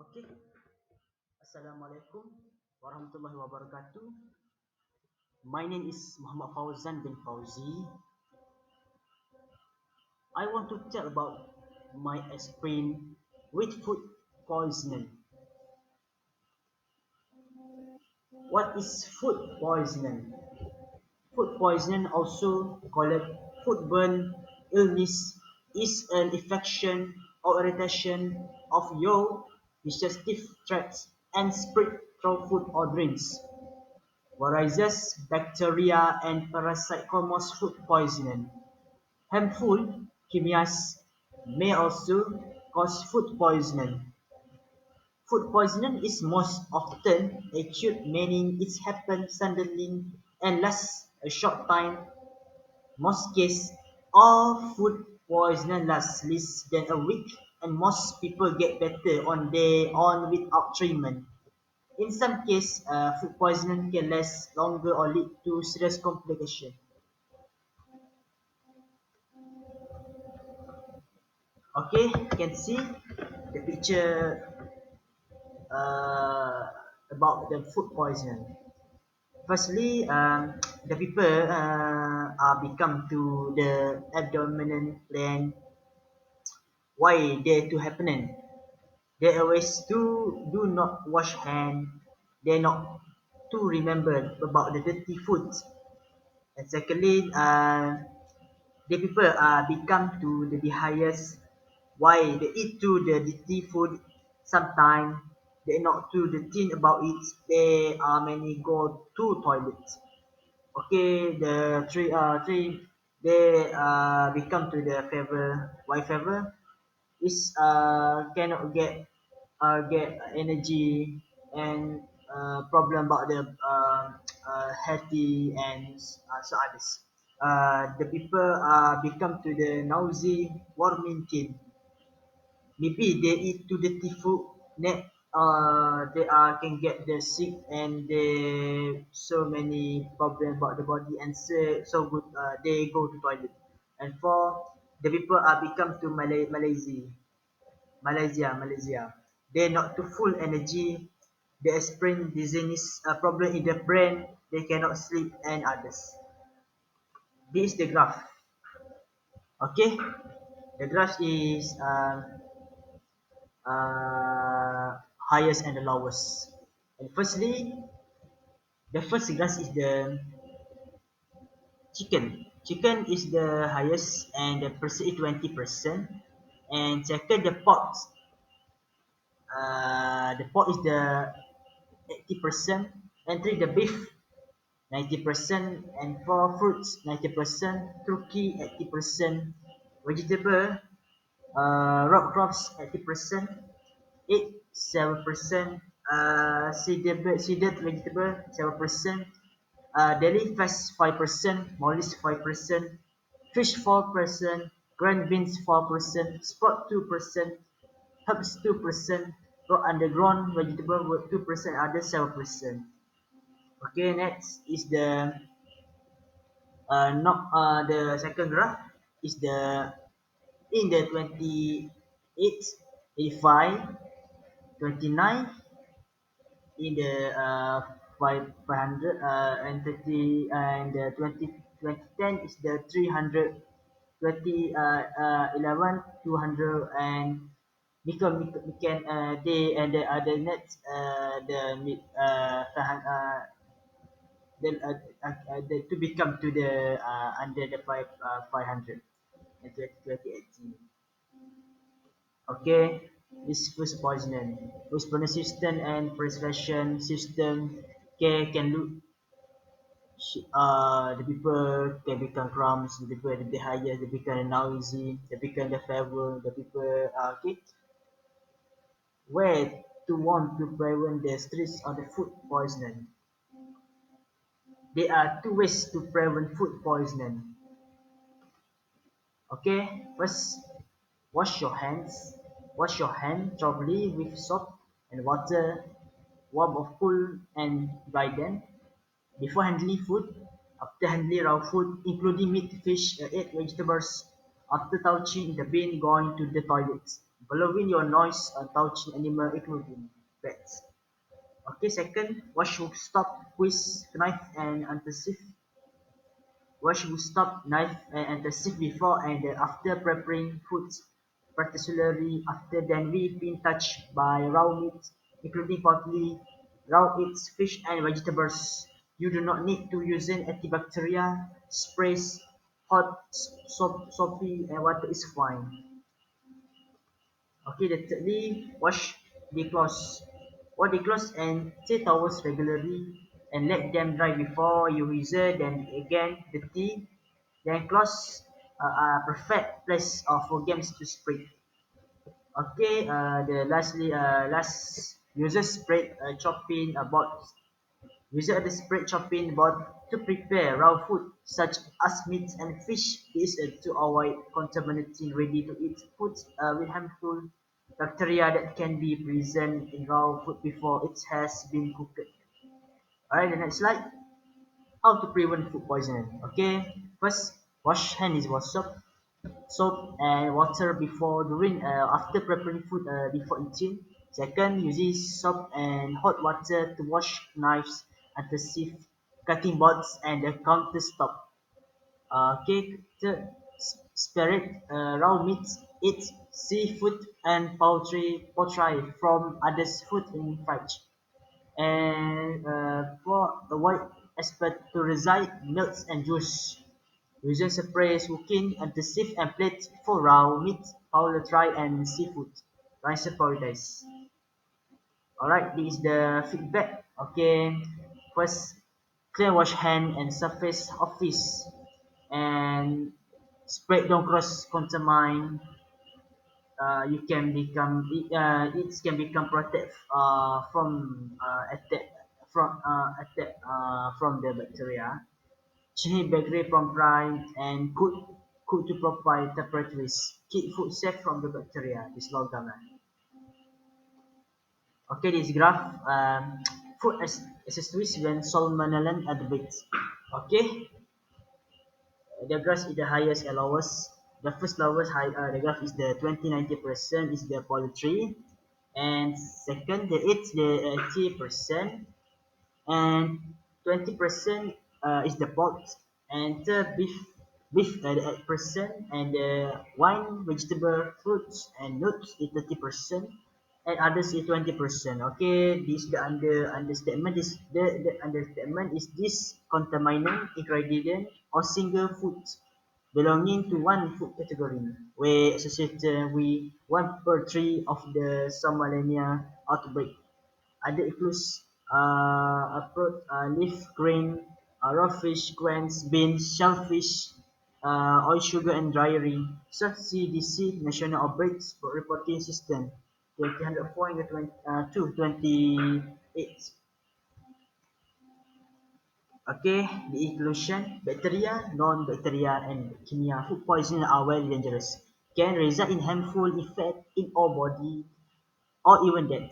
Okay, Assalamualaikum warahmatullahi wabarakatuh. My name is Muhammad Fauzan bin Fauzi. I want to tell about my experience with food poisoning. What is food poisoning? Food poisoning, also called foodborne illness, is an infection or irritation of your digestive tract and spread through food or drinks. Viruses, bacteria, and parasites cause food poisoning. Harmful chemicals may also cause food poisoning. Food poisoning is most often acute, meaning it happens suddenly and lasts a short time. Most cases of food poisoning lasts less than a week, and most people get better on their own without treatment. In some cases, food poisoning can last longer or lead to serious complications. Okay, you can see the picture uh, about the food poisoning. Firstly, the people are become to the abdominal gland. Why they to happening? They always do not wash hand. They not to remember about the dirty food. And secondly, the people become to the highest. Why they eat to the dirty food? Sometimes they not to the think about it. They are many go to toilet. Okay, the three they become to the favor. Why favor? Is cannot get energy and problem about the healthy and so others. The people become to the nausea, warming kin. Maybe they eat to the food, net they can get the sick and they so many problem about the body and so good they go to toilet. And for the people are become to Malaysia, they not to full energy, they experience dizziness problem in the brain, they cannot sleep and others. This is the graph. Okay, the graph is highest and the lowest. And firstly, the first graph is the chicken. Chicken is the highest and the percent is 20%. And second, the pork. The pork is the 80%. And three, the beef 90%. And four, fruits 90%. Turkey 80%. Vegetable, rock crops 80%. Egg 7%, seeded vegetable 7%, dairy fats 5%, mollies 5%, fish 4%, grain beans 4%, sprout 2%, herbs 2%, raw underground vegetable 2%, others 7%. Okay, next is the not the second graph is the in the 28, 85, 29 in the 500 and 30 and 2010 is the 300 11 200 and we can they and the other nets then to become to the under the 500 in 2018. Okay, this food poisoning. Food system and preservation system can look the people can become crumbs, the people the higher, they become noisy, they become the favor, the people okay. Where to want to prevent the stress of the food poisoning? There are two ways to prevent food poisoning. Okay, first wash your hands. Wash your hand thoroughly with soap and water, warm or cool and dry them. Before handling food, after handling raw food, including meat, fish, egg, vegetables, after touching the bin, going to the toilet. following your noise touching animal including pets. Okay, second, wash should stop with knife and antiseptic. Wash should stop knife and antiseptic before and after preparing foods, particularly after then we've been touched by raw meat, including poultry, raw meats, fish and vegetables. You do not need to use an antibacterial sprays, hot soapy and water is fine. Okay, the thirdly, wash the clothes. Wash the clothes and take towels regularly and let them dry before you use them again dirty. Then clothes are perfect place for games to spread. Okay, the last user spread chopping about user the spread chopping board to prepare raw food such as meat and fish is to avoid contaminating ready to eat food with harmful bacteria that can be present in raw food before it has been cooked. Alright, the next slide. How to prevent food poisoning. Okay, first wash hands with soap and water before, during, after preparing food before eating. Second, using soap and hot water to wash knives, adhesive, cutting boards, and the countertop. Okay, third, spirit, raw meat, eat seafood and poultry from others' food in fridge. And for avoid expectorant milks and juice. Usual sprays cooking adhesive and plates for raw meat, poultry, and seafood. Rice prioritize. Alright, this is the feedback. Okay, first, clear wash hand and surface of fish, and spread don't cross contamine. You can become it can become protect from the bacteria. Change bacteria from prime and cook to proper temperatures. Keep food safe from the bacteria. This logam. Okay, this graph, food accessories when salmonella outbreaks. Okay, the graph is the highest and lowest. The first lowest high, the graph is the 20-90% is the poultry, and second the 80%, and 20% is the pork, and beef 8%, and wine, vegetable, fruits, and nuts is 30%, and others is 20%. Okay, this the understatement is the understatement is this contaminant ingredient or single foods belonging to one food category where associated with 1/3 of the Somalia outbreak. Other includes leaf grain, raw fish, grains, beans, shellfish, oil, sugar, and dairy. Such CDC National Outbreaks Reporting System 2004 to 28. Okay, the inclusion bacteria, non-bacteria, and leukemia. Food poisoning are very dangerous. Can result in harmful effect in our body or even that.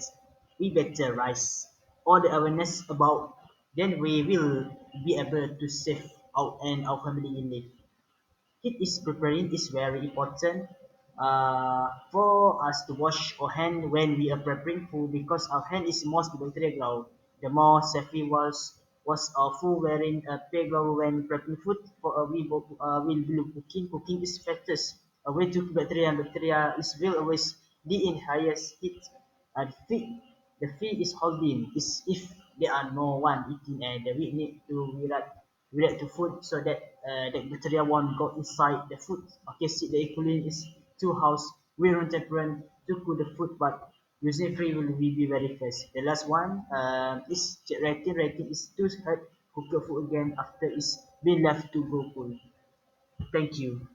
We better rise all the awareness about, then we will be able to save our and our family in life. Heat is preparing is very important for us to wash our hand when we are preparing food because our hand is most bacteria grow. The more safety was our food wearing a playground when preparing food for will be cooking is factors. A way to bacteria is will always be in highest heat. The feed is holding is if there are no one eating and we need to react to food so that the bacteria won't go inside the food. Okay, see the equivalent is two house we room temperature to cook the food, but using free will be very fast. The last one is rating. Rating is too hard cook the food again after it's been left to go cool. Thank you.